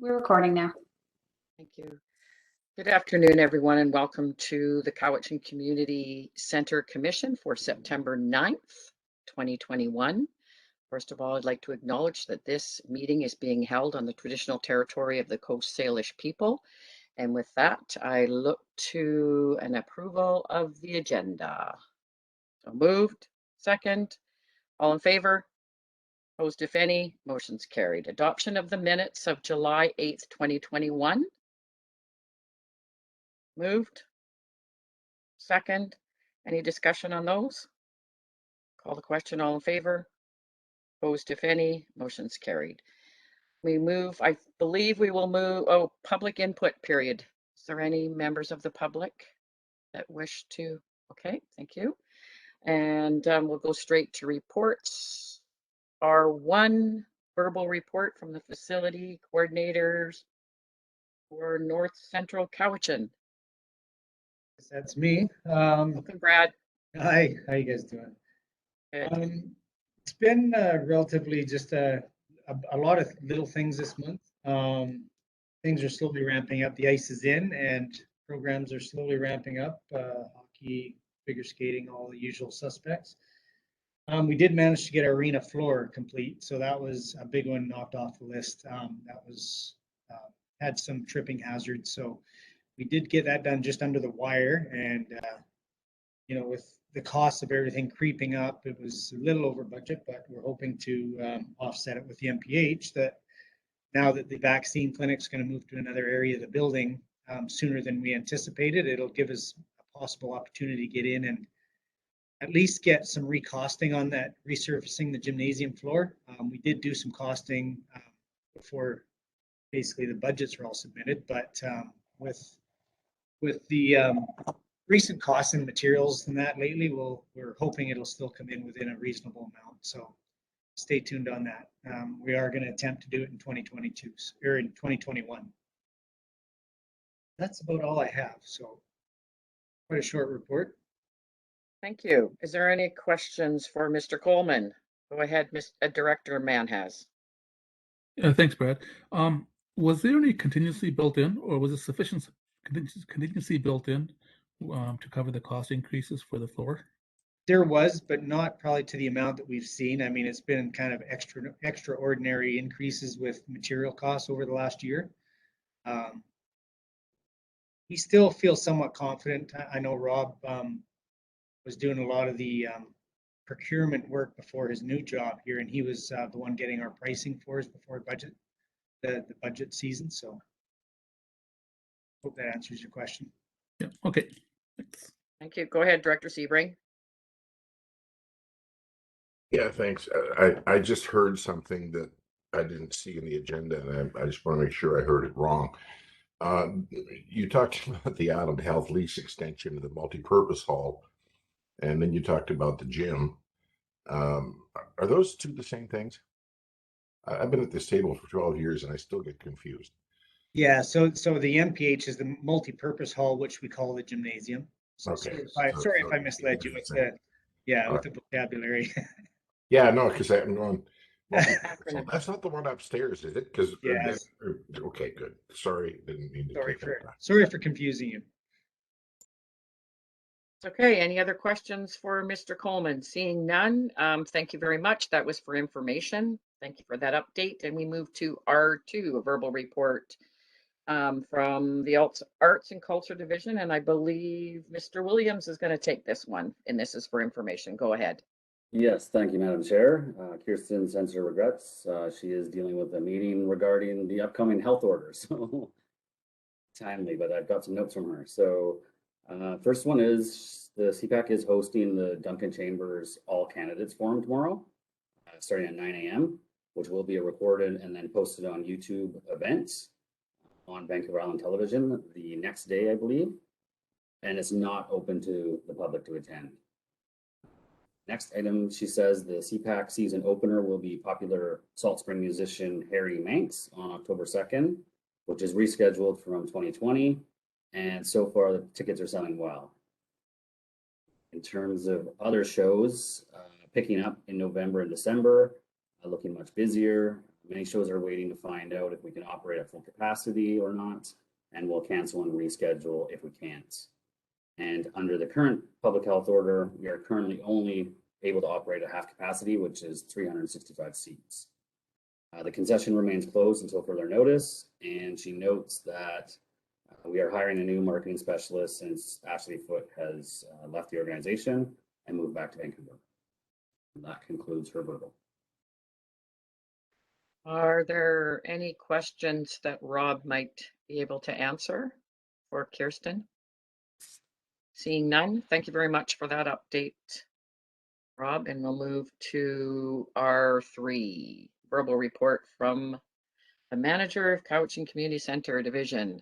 We're recording now. Thank you. Good afternoon, everyone, and welcome to the Cowichan Community Center Commission for September 9th, 2021. First of all, I'd like to acknowledge that this meeting is being held on the traditional territory of the Coast Salish people. And with that, I look to an approval of the agenda. So moved, second, all in favor? Opposed, if any, motion's carried. Adoption of the minutes of July 8th, 2021. Moved. Second. Any discussion on those? Call the question. All in favor? Opposed, if any, motion's carried. We move, I believe we will move, public input period. Is there any members of the public that wish to? Okay, thank you. And we'll go straight to reports. Our one verbal report from the facility coordinators for North Central Cowichan. That's me. Welcome, Brad. Hi, how you guys doing? Good. It's been relatively just a lot of little things this month. Things are slowly ramping up. The ice is in and programs are slowly ramping up. Hockey, figure skating, all the usual suspects. We did manage to get our arena floor complete, so that was a big one knocked off the list. That was had some tripping hazards, so we did get that done just under the wire, and you know, with the cost of everything creeping up, it was a little over budget, but we're hoping to offset it with the MPH. That now that the vaccine clinic's going to move to another area of the building sooner than we anticipated, it'll give us a possible opportunity to get in and at least get some recosting on that, resurfacing the gymnasium floor. We did do some costing before basically the budgets were all submitted, but with the recent costs in materials and that lately, we're hoping it'll still come in within a reasonable amount. So stay tuned on that. We are going to attempt to do it in 2022 or in 2021. That's about all I have. So quite a short report. Thank you. Is there any questions for Mr. Coleman? Go ahead, Mr. Director Manhas. Thanks, Brad. Was there any contingency built in, or was it sufficient contingency built in to cover the cost increases for the floor? There was, but not probably to the amount that we've seen. I mean, it's been kind of extraordinary increases with material costs over the last year. We still feel somewhat confident. I know Rob was doing a lot of the procurement work before his new job here, and he was the one getting our pricing for us before the budget season. So hope that answers your question. Yeah, okay. Thanks. Thank you. Go ahead, Director Sebring. Yeah, thanks. I just heard something that I didn't see in the agenda, and I just want to make sure I heard it wrong. You talked about the Island Health lease extension of the multipurpose hall, and then you talked about the gym. Are those two the same things? I've been at this table for 12 years and I still get confused. Yeah, so the MPH is the multi-purpose hall, which we call the gymnasium. So Okay. sorry if I misled you with the with the vocabulary. Yeah, no, because I'm going, so that's not the one upstairs, is it? Because yes. Okay, good. Sorry, didn't mean to. Sorry for confusing you. Okay, any other questions for Mr. Coleman? Seeing none, thank you very much. That was for information. Thank you for that update. And we move to R2, a verbal report from the Arts and Culture Division. And I believe Mr. Williams is going to take this one, and this is for information. Go ahead. Yes, thank you, Madam Chair. Kirsten sends her regrets. She is dealing with a meeting regarding the upcoming health order. So timely, but I've got some notes from her. So first one is the CPAC is hosting the Duncan Chambers All Candidates Forum tomorrow, starting at 9 a.m., which will be recorded and then posted on YouTube events on Vancouver Island Television the next day, I believe. And it's not open to the public to attend. Next item, she says the CPAC season opener will be popular Salt Spring musician Harry Manx on October 2nd, which is rescheduled from 2020. And so far, the tickets are selling well. In terms of other shows, picking up in November and December, looking much busier. Many shows are waiting to find out if we can operate at full capacity or not, and we'll cancel and reschedule if we can't. And under the current public health order, we are currently only able to operate at half capacity, which is 365 seats. The concession remains closed until further notice, and she notes that we are hiring a new marketing specialist since Ashley Foote has left the organization and moved back to Vancouver. And that concludes her verbal. Are there any questions that Rob might be able to answer for Kirsten? Seeing none, thank you very much for that update, Rob, and we'll move to R3, verbal report from the manager of Cowichan Community Center Division.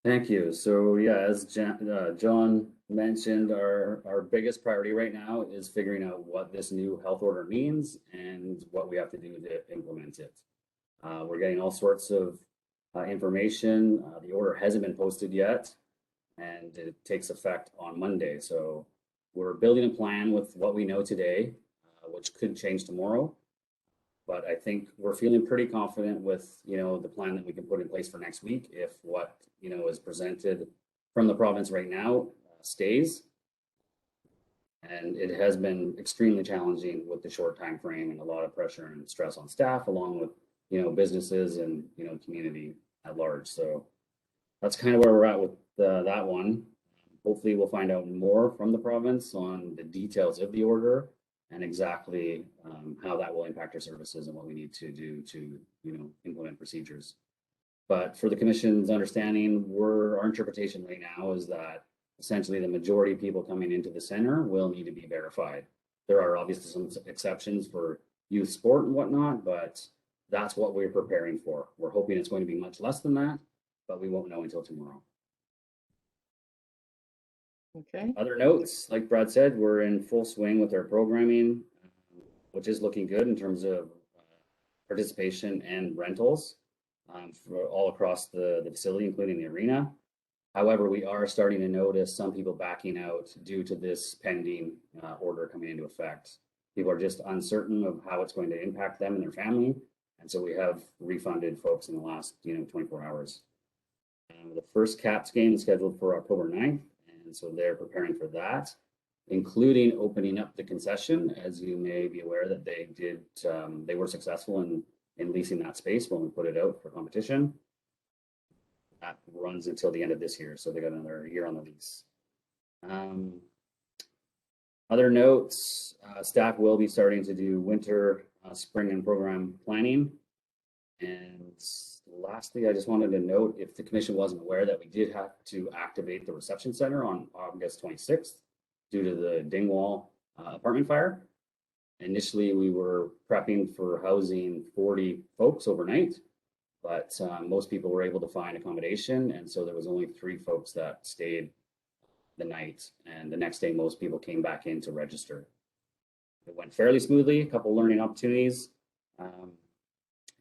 Thank you. So yeah, as John mentioned, our biggest priority right now is figuring out what this new health order means and what we have to do to implement it. We're getting all sorts of information. The order hasn't been posted yet, and it takes effect on Monday. So we're building a plan with what we know today, which could change tomorrow. But I think we're feeling pretty confident with, the plan that we can put in place for next week if what, is presented from the province right now stays. And it has been extremely challenging with the short time frame and a lot of pressure and stress on staff, along with, businesses and, community at large. So that's kind of where we're at with that one. Hopefully we'll find out more from the province on the details of the order and exactly how that will impact our services and what we need to do to, implement procedures. But for the Commission's understanding, our interpretation right now is that essentially the majority of people coming into the center will need to be verified. There are obviously some exceptions for youth sport and whatnot, but that's what we're preparing for. We're hoping it's going to be much less than that, but we won't know until tomorrow. Okay. Other notes, like Brad said, we're in full swing with our programming, which is looking good in terms of participation and rentals for all across the facility, including the arena. However, we are starting to notice some people backing out due to this pending order coming into effect. People are just uncertain of how it's going to impact them and their family. And so we have refunded folks in the last 24 hours. The first Caps game is scheduled for October 9th. And so they're preparing for that, including opening up the concession. As you may be aware that they were successful in leasing that space when we put it out for competition. That runs until the end of this year. So they got another year on the lease. Other notes, staff will be starting to do winter, spring and program planning. And lastly, I just wanted to note, if the Commission wasn't aware, that we did have to activate the reception center on August 26th due to the Dingwall apartment fire. Initially, we were prepping for housing 40 folks overnight, but most people were able to find accommodation. And so there was only 3 folks that stayed the night. And the next day, most people came back in to register. It went fairly smoothly, a couple learning opportunities.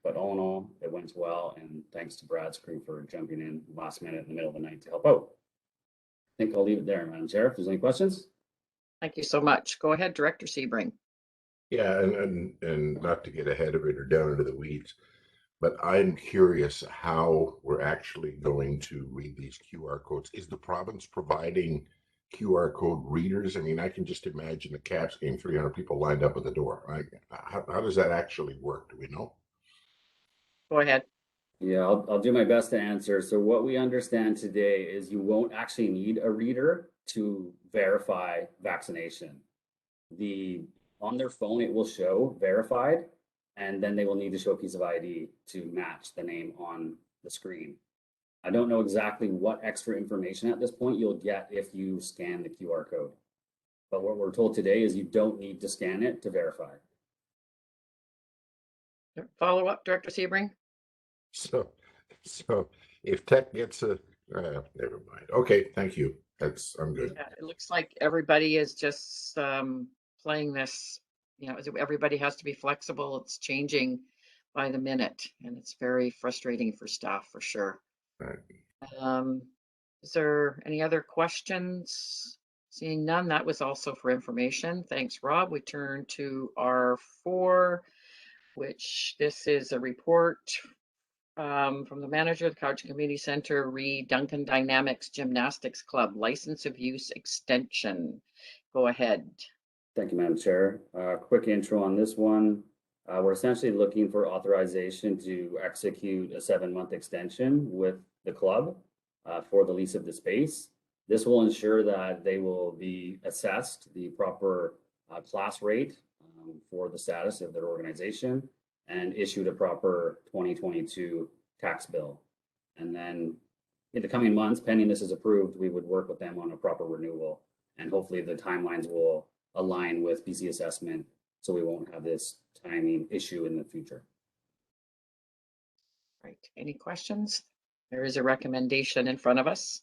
But all in all, it went well, and thanks to Brad's crew for jumping in last minute in the middle of the night to help out. I think I'll leave it there, Madam Chair. If there's any questions. Thank you so much. Go ahead, Director Sebring. Yeah, and not to get ahead of it or down into the weeds, but I'm curious how we're actually going to read these QR codes. Is the province providing QR code readers? I mean, I can just imagine the Caps game, 300 people lined up at the door, right? How does that actually work? Do we know? Go ahead. Yeah, I'll do my best to answer. So what we understand today is you won't actually need a reader to verify vaccination. On their phone, it will show verified, and then they will need to show a piece of ID to match the name on the screen. I don't know exactly what extra information at this point you'll get if you scan the QR code. But what we're told today is you don't need to scan it to verify. Follow up, Director Sebring. So if tech gets never mind. Okay, thank you. I'm good. Yeah, it looks like everybody is just playing this, everybody has to be flexible. It's changing by the minute, and it's very frustrating for staff for sure. Right. Is there any other questions? Seeing none, that was also for information. Thanks, Rob. We turn to R4, which this is a report from the manager of the Cowichan Community Center, Duncan Dynamics Gymnastics Club, license of use extension. Go ahead. Thank you, Madam Chair. Quick intro on this one. We're essentially looking for authorization to execute a 7-month extension with the club for the lease of the space. This will ensure that they will be assessed the proper class rate for the status of their organization and issued a proper 2022 tax bill. And then in the coming months, pending this is approved, we would work with them on a proper renewal. And hopefully the timelines will align with BC assessment so we won't have this timing issue in the future. Right. Any questions? There is a recommendation in front of us.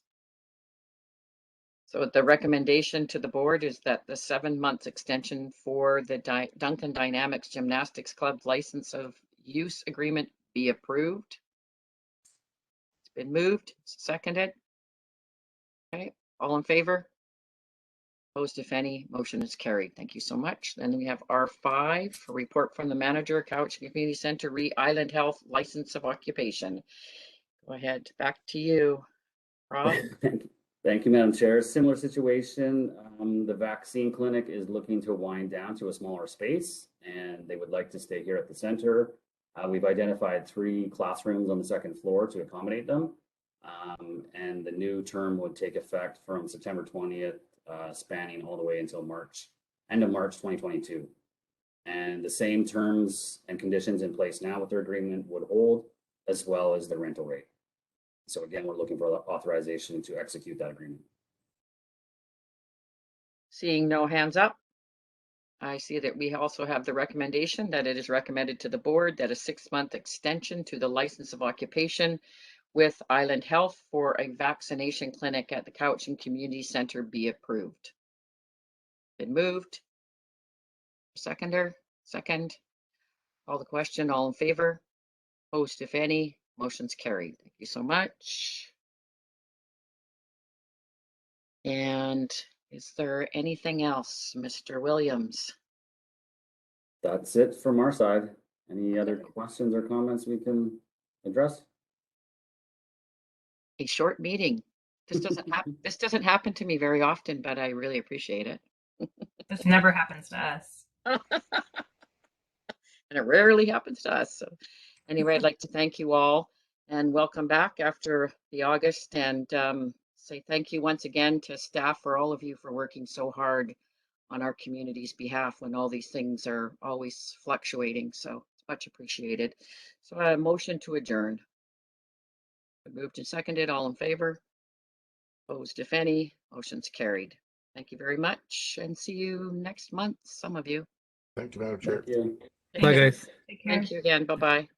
So the recommendation to the board is that the 7-month extension for the Duncan Dynamics Gymnastics Club license of use agreement be approved. It's been moved, seconded. Okay, all in favor? Opposed, if any, motion is carried. Thank you so much. Then we have R5, a report from the manager, Cowichan Community Center, Island Health license of occupation. Go ahead, back to you, Rob. Thank you, Madam Chair. Similar situation. The vaccine clinic is looking to wind down to a smaller space, and they would like to stay here at the center. We've identified 3 classrooms on the 2nd floor to accommodate them, and the new term would take effect from September 20th, spanning all the way until end of March 2022. And the same terms and conditions in place now with their agreement would hold, as well as the rental rate. So again, we're looking for authorization to execute that agreement. Seeing no hands up, I see that we also have the recommendation that it is recommended to the board that a 6-month extension to the license of occupation with Island Health for a vaccination clinic at the Cowichan Community Center be approved. Been moved. Second. Call the question. All in favor? Opposed, if any? Motion's carried. Thank you so much. And is there anything else, Mr. Williams? That's it from our side. Any other questions or comments we can address? A short meeting. This doesn't happen. This doesn't happen to me very often, but I really appreciate it. This never happens to us. And it rarely happens to us. So anyway, I'd like to thank you all and welcome back after the August, and say thank you once again to staff, for all of you, for working so hard on our community's behalf when all these things are always fluctuating. So it's much appreciated. So a motion to adjourn. Moved and seconded. All in favor? Opposed, if any? Motion's carried. Thank you very much, and see you next month, some of you. Thank you, Madam Chair. Thank you. Bye, guys. Take care. Thank you again. Bye-bye.